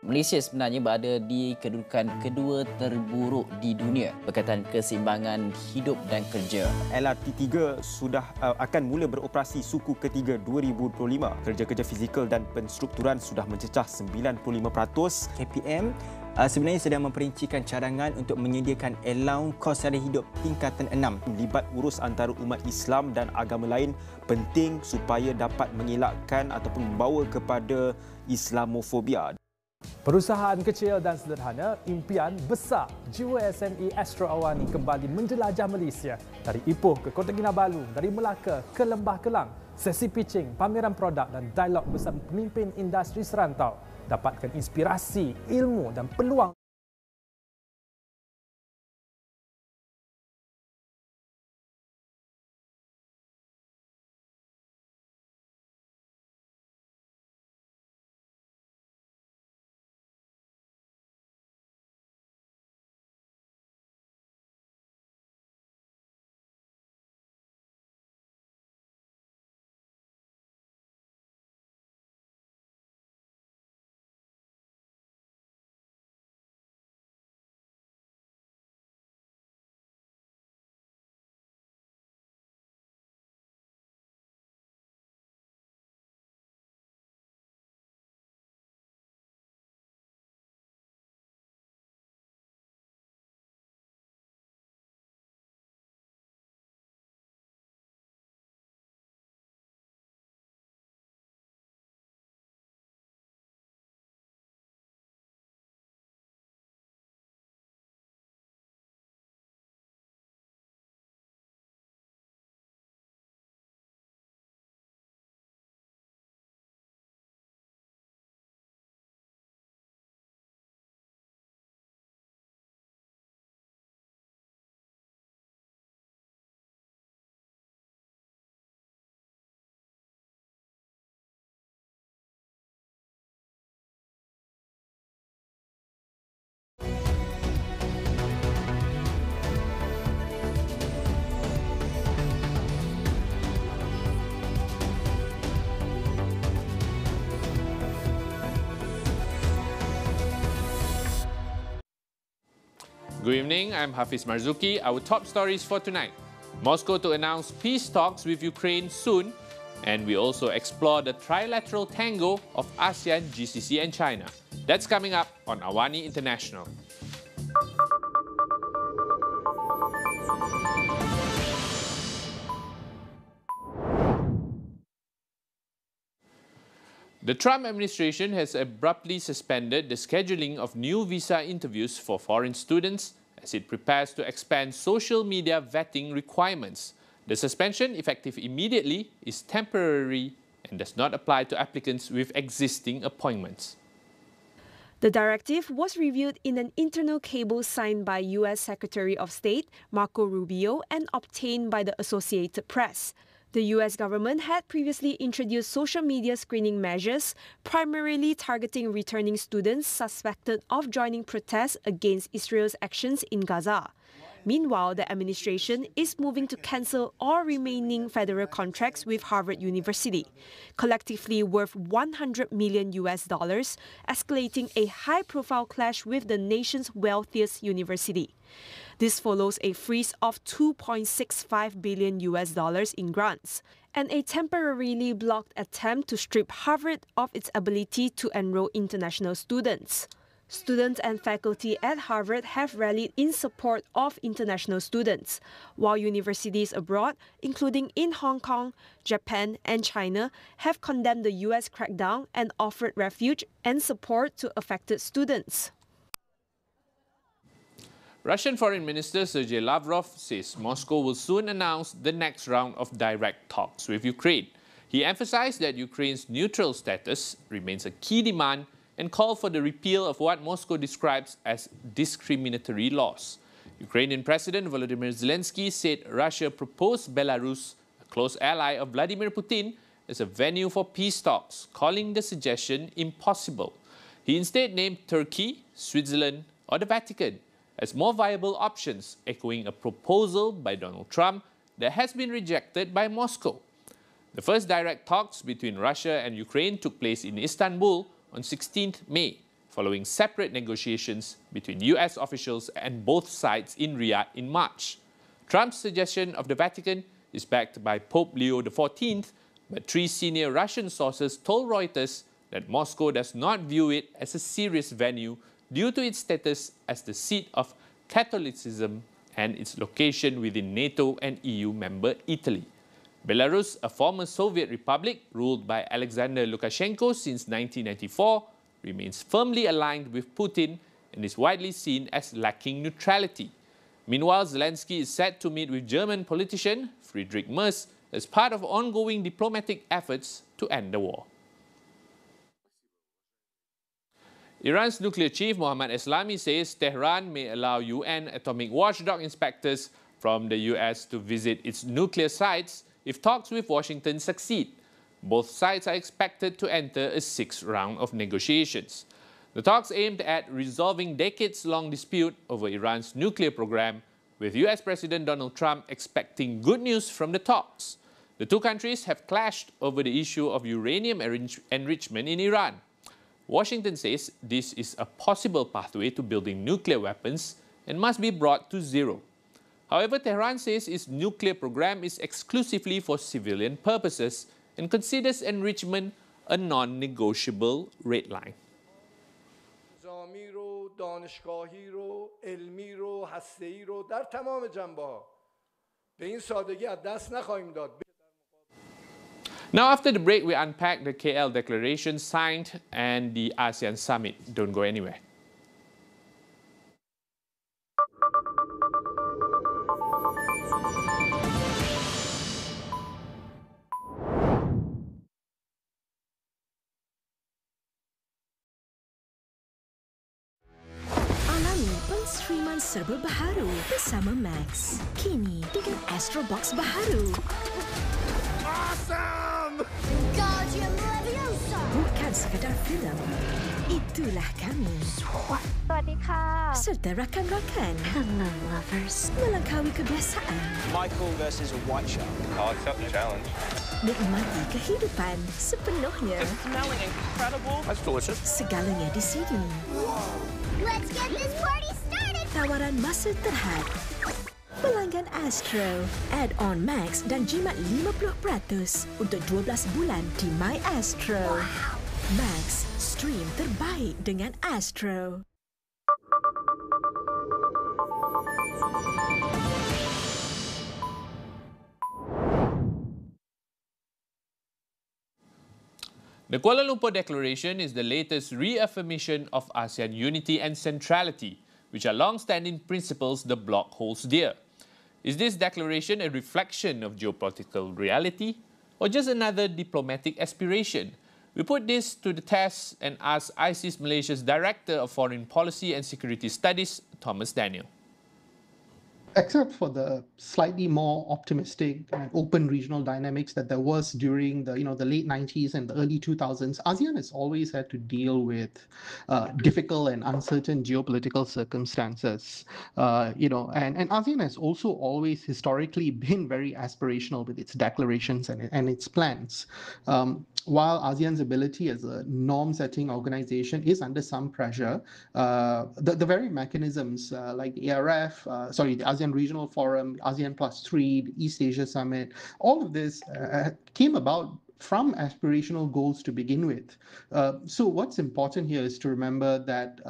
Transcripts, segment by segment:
Malaysia sebenarnya berada di kedudukan kedua terburuk di dunia berkaitan keseimbangan hidup dan kerja. LRT3 sudah akan mula beroperasi suku ketiga 2025. Kerja-kerja fizikal dan penstrukturan sudah mencecah 95%. KPM sebenarnya sedang memperincikan cadangan untuk menyediakan allowance kos sara hidup tingkatan 6. Libat urus antara umat Islam dan agama lain penting supaya dapat mengelakkan ataupun membawa kepada Islamofobia. Perusahaan kecil dan sederhana, impian besar. Jiwa SME Astro AWANI kembali menjelajah Malaysia. Dari Ipoh ke Kota Kinabalu, dari Melaka ke Lembah Kelang. Sesi pitching, pameran produk dan dialog bersama pemimpin industri serantau. Dapatkan inspirasi, ilmu dan peluang. Good evening, I'm Hafiz Marzukhi. Our top stories for tonight. Moscow to announce peace talks with Ukraine soon, and we also explore the trilateral tango of ASEAN, GCC and China. That's coming up on AWANI International. The Trump administration has abruptly suspended the scheduling of new visa interviews for foreign students as it prepares to expand social media vetting requirements. The suspension, effective immediately, is temporary and does not apply to applicants with existing appointments. The directive was reviewed in an internal cable signed by U.S. Secretary of State Marco Rubio and obtained by the Associated Press. The U.S. government had previously introduced social media screening measures, primarily targeting returning students suspected of joining protests against Israel's actions in Gaza. Meanwhile, the administration is moving to cancel all remaining federal contracts with Harvard University, collectively worth $100 million, escalating a high-profile clash with the nation's wealthiest university. This follows a freeze of $2.65 billion in grants and a temporarily blocked attempt to strip Harvard of its ability to enroll international students. Students and faculty at Harvard have rallied in support of international students, while universities abroad, including in Hong Kong, Japan, and China, have condemned the U.S. crackdown and offered refuge and support to affected students. Russian Foreign Minister Sergei Lavrov says Moscow will soon announce the next round of direct talks with Ukraine. He emphasized that Ukraine's neutral status remains a key demand and called for the repeal of what Moscow describes as discriminatory laws. Ukrainian President Volodymyr Zelensky said Russia proposed Belarus, a close ally of Vladimir Putin, as a venue for peace talks, calling the suggestion impossible. He instead named Turkey, Switzerland, or the Vatican as more viable options, echoing a proposal by Donald Trump that has been rejected by Moscow. The first direct talks between Russia and Ukraine took place in Istanbul on 16th May, following separate negotiations between US officials and both sides in Riyadh in March. Trump's suggestion of the Vatican is backed by Pope Leo XIV, but 3 senior Russian sources told Reuters that Moscow does not view it as a serious venue due to its status as the seat of Catholicism and its location within NATO and EU member Italy. Belarus, a former Soviet republic ruled by Alexander Lukashenko since 1994, remains firmly aligned with Putin and is widely seen as lacking neutrality. Meanwhile, Zelensky is set to meet with German politician Friedrich Merz as part of ongoing diplomatic efforts to end the war. Iran's nuclear chief Mohammad Eslami says Tehran may allow UN atomic watchdog inspectors from the US to visit its nuclear sites if talks with Washington succeed. Both sides are expected to enter a 6th round of negotiations. The talks aimed at resolving decades-long dispute over Iran's nuclear program, with US President Donald Trump expecting good news from the talks. The two countries have clashed over the issue of uranium enrichment in Iran. Washington says this is a possible pathway to building nuclear weapons and must be brought to zero. However, Tehran says its nuclear program is exclusively for civilian purposes and considers enrichment a non-negotiable red line. دانشگاهی رو، علمی رو، هسته‌ای رو در تمام جنبه‌ها به این سادگی از دست نخواهیم داد. Now, after the break, we unpack the KL Declaration signed and the ASEAN Summit. Don't go anywhere. Alami penstreaman serba baharu bersama Max. Kini dengan Astro Box baharu. Bukan sekadar filem, itulah kami. Serta rakan-rakan. Hello, lovers. Melangkaui kebiasaan. Michael versus a white shark. I'll accept the challenge. Nikmati kehidupan sepenuhnya. It's smelling incredible. That's delicious. Segalanya di sini. Let's get this party started. Tawaran masa terhad. Pelanggan Astro, add-on Max dan jimat 50% untuk 12 bulan di My Astro. Wow. Max, stream terbaik dengan Astro. The Kuala Lumpur Declaration is the latest reaffirmation of ASEAN unity and centrality, which are long-standing principles the bloc holds dear. Is this declaration a reflection of geopolitical reality or just another diplomatic aspiration? We put this to the test and asked ISIS Malaysia's Director of Foreign Policy and Security Studies, Thomas Daniel. Except for the slightly more optimistic and open regional dynamics that there was during the late 90s and the early 2000s, ASEAN has always had to deal with difficult and uncertain geopolitical circumstances. And ASEAN has also always historically been very aspirational with its declarations and its plans. While ASEAN's ability as a norm-setting organization is under some pressure, the very mechanisms like the ARF, the ASEAN Regional Forum, ASEAN +3, the East Asia Summit, all of this came about from aspirational goals to begin with. So what's important here is to remember that,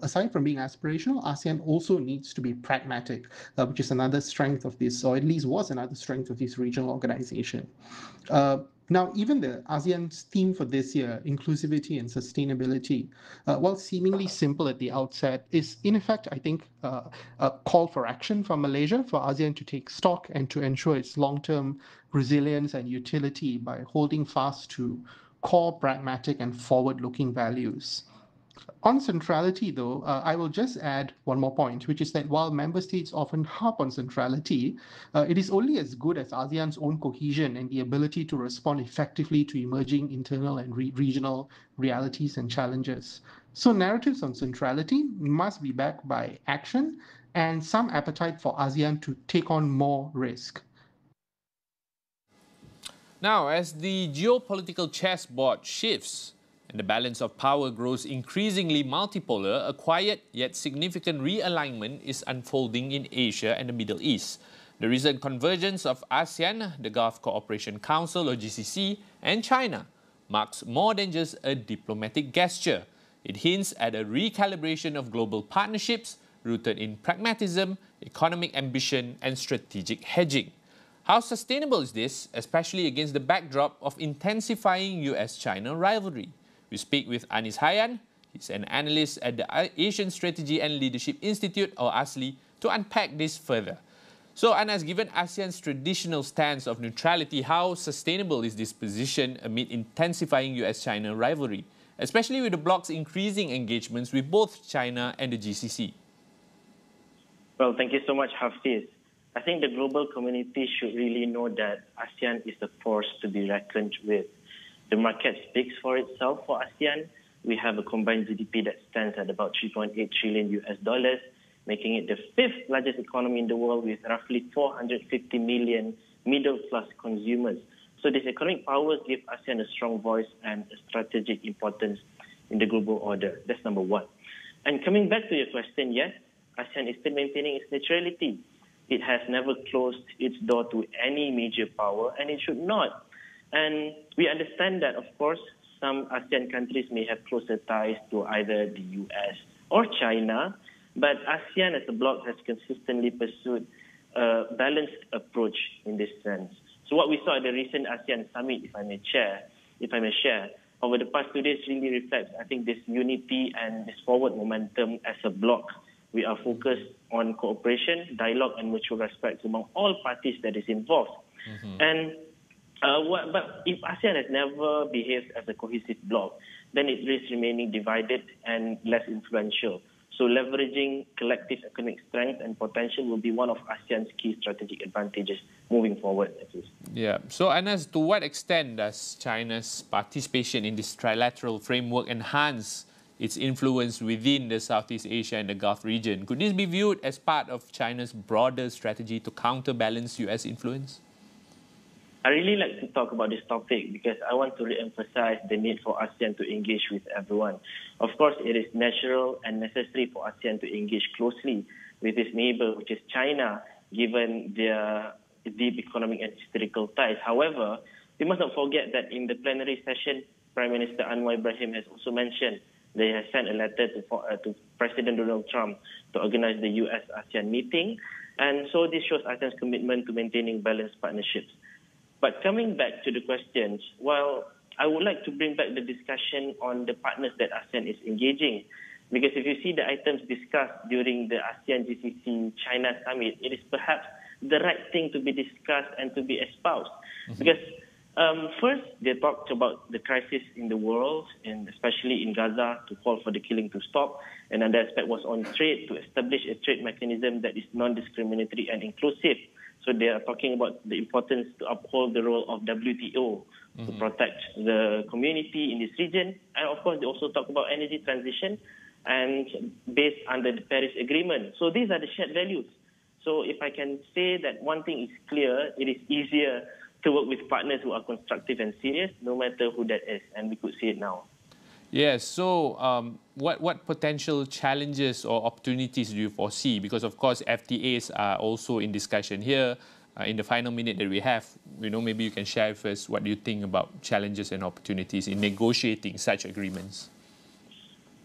aside from being aspirational, ASEAN also needs to be pragmatic, which is another strength of this, or at least was another strength of this regional organization. Now, even the ASEAN's theme for this year, inclusivity and sustainability, while seemingly simple at the outset, is in effect, I think, a call for action from Malaysia for ASEAN to take stock and to ensure its long-term resilience and utility by holding fast to core, pragmatic, and forward-looking values. On centrality, though, I will just add one more point, which is that while member states often harp on centrality, it is only as good as ASEAN's own cohesion and the ability to respond effectively to emerging internal and regional realities and challenges. So narratives on centrality must be backed by action and some appetite for ASEAN to take on more risk. Now, as the geopolitical chessboard shifts, and the balance of power grows increasingly multipolar, a quiet yet significant realignment is unfolding in Asia and the Middle East. The recent convergence of ASEAN, the Gulf Cooperation Council or GCC, and China marks more than just a diplomatic gesture. It hints at a recalibration of global partnerships rooted in pragmatism, economic ambition, and strategic hedging. How sustainable is this, especially against the backdrop of intensifying US-China rivalry? We speak with Anis Hayyan. He's an analyst at the Asian Strategy and Leadership Institute, or ASLI, to unpack this further. So, Anas, given ASEAN's traditional stance of neutrality, how sustainable is this position amid intensifying US-China rivalry, especially with the bloc's increasing engagements with both China and the GCC? Well, thank you so much, Hafiz. I think the global community should really know that ASEAN is a force to be reckoned with. The market speaks for itself for ASEAN. We have a combined GDP that stands at about 3.8 trillion US dollars, making it the fifth largest economy in the world with roughly 450 million middle-class consumers. So these economic powers give ASEAN a strong voice and a strategic importance in the global order. That's number one. And coming back to your question, yes, ASEAN is still maintaining its neutrality. It has never closed its door to any major power, and it should not. And we understand that, of course, some ASEAN countries may have closer ties to either the US or China, but ASEAN as a bloc has consistently pursued a balanced approach in this sense. So what we saw at the recent ASEAN Summit, if I may share, over the past 2 days really reflects, I think, this unity and this forward momentum as a bloc. We are focused on cooperation, dialogue, and mutual respect among all parties that is involved. And but if ASEAN has never behaved as a cohesive bloc, then it risks remaining divided and less influential. So leveraging collective economic strength and potential will be one of ASEAN's key strategic advantages moving forward, at least. Yeah. So, Anas, to what extent does China's participation in this trilateral framework enhance its influence within the Southeast Asia and the Gulf region? Could this be viewed as part of China's broader strategy to counterbalance US influence? I really like to talk about this topic because I want to re-emphasize the need for ASEAN to engage with everyone. Of course, it is natural and necessary for ASEAN to engage closely with its neighbor, which is China, given their deep economic and historical ties. However, we must not forget that in the plenary session, Prime Minister Anwar Ibrahim has also mentioned they have sent a letter to President Donald Trump to organize the US-ASEAN meeting. And so this shows ASEAN's commitment to maintaining balanced partnerships. But coming back to the questions, well, I would like to bring back the discussion on the partners that ASEAN is engaging. Because if you see the items discussed during the ASEAN-GCC-CHINA summit, it is perhaps the right thing to be discussed and to be espoused. Because first, they talked about the crisis in the world, and especially in Gaza, to call for the killing to stop. Another aspect was on trade, to establish a trade mechanism that is non-discriminatory and inclusive. So they are talking about the importance to uphold the role of WTO to protect the community in this region. And of course, they also talk about energy transition and based under the Paris Agreement. So these are the shared values. So if I can say that one thing is clear, it is easier to work with partners who are constructive and serious, no matter who that is. And we could see it now. Yes, so what potential challenges or opportunities do you foresee? Because, of course, FTAs are also in discussion here. In the final minute that we have, maybe you can share with us what you think about challenges and opportunities in negotiating such agreements.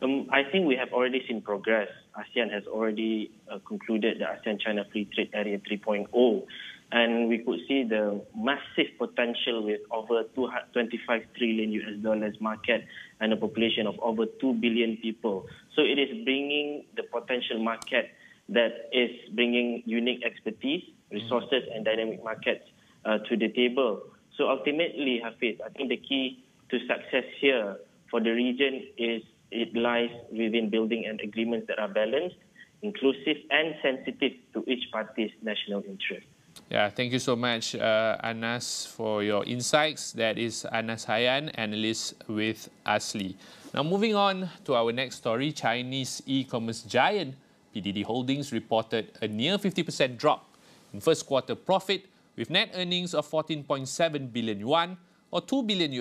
I think we have already seen progress. ASEAN has already concluded the ASEAN-China Free Trade Area 3.0. And we could see the massive potential with over 25 trillion US dollars market and a population of over 2 billion people. So it is bringing the potential market that is bringing unique expertise, resources, and dynamic markets to the table. So ultimately, Hafiz, I think the key to success here for the region is it lies within building an agreements that are balanced, inclusive, and sensitive to each party's national interest. Yeah, thank you so much, Anas, for your insights. That is Anis Hayyan, analyst with ASLI. Now, moving on to our next story, Chinese e-commerce giant PDD Holdings reported a near 50% drop in first quarter profit, with net earnings of 14.7 billion yuan, or $2 billion.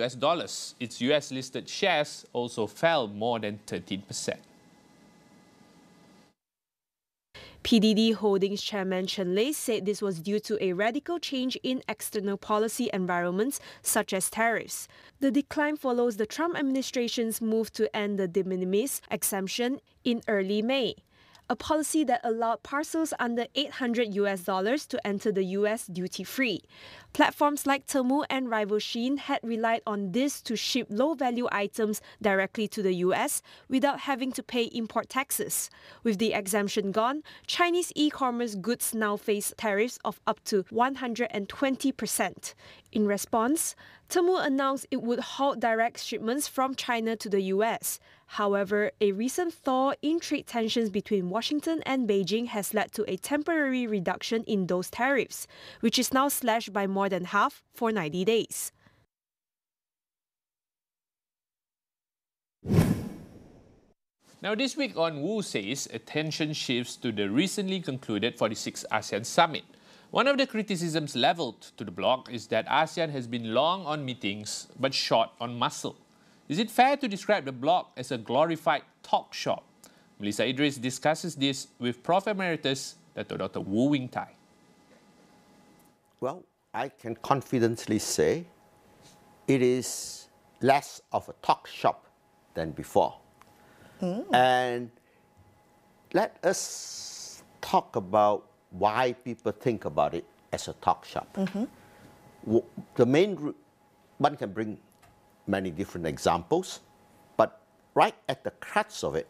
Its US-listed shares also fell more than 13%. PDD Holdings chairman Chen Lei said this was due to a radical change in external policy environments such as tariffs. The decline follows the Trump administration's move to end the de minimis exemption in early May, a policy that allowed parcels under $800 to enter the US duty-free. Platforms like Temu and rival Shein had relied on this to ship low-value items directly to the US without having to pay import taxes. With the exemption gone, Chinese e-commerce goods now face tariffs of up to 120%. In response, Temu announced it would halt direct shipments from China to the US. However, a recent thaw in trade tensions between Washington and Beijing has led to a temporary reduction in those tariffs, which is now slashed by more than half for 90 days. Now this week on Wu Says, attention shifts to the recently concluded 46th ASEAN Summit. One of the criticisms levelled to the bloc is that ASEAN has been long on meetings but short on muscle. Is it fair to describe the bloc as a glorified talk shop? Melissa Idris discusses this with Prof Emeritus Dr. Wu Wing Tai. Well, I can confidently say it is less of a talk shop than before. And let us talk about why people think about it as a talk shop. The main, one can bring many different examples, but right at the crux of it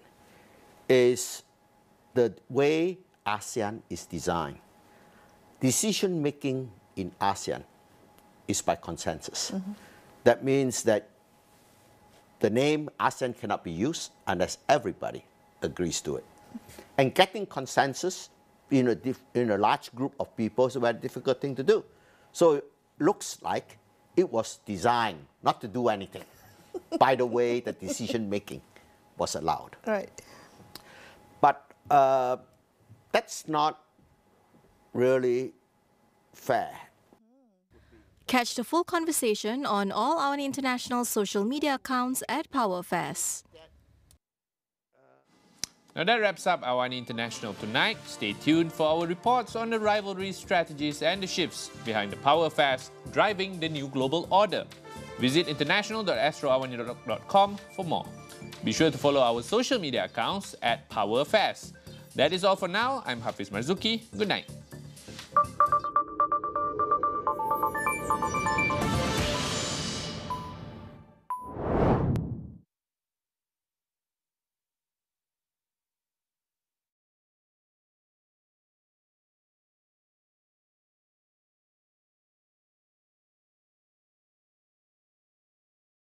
is the way ASEAN is designed. Decision-making in ASEAN is by consensus. That means that the name ASEAN cannot be used unless everybody agrees to it. And getting consensus in a large group of people is a very difficult thing to do. So it looks like it was designed not to do anything by the way the decision-making was allowed. Right. But that's not really fair. Catch the full conversation on all our international social media accounts at Power Affairs. Now that wraps up AWANI International tonight. Stay tuned for our reports on the rivalry strategies and the shifts behind the power affairs driving the new global order. Visit international.astroawani.com for more. Be sure to follow our social media accounts at Power Affairs. That is all for now. I'm Hafiz Marzukhi. Good night.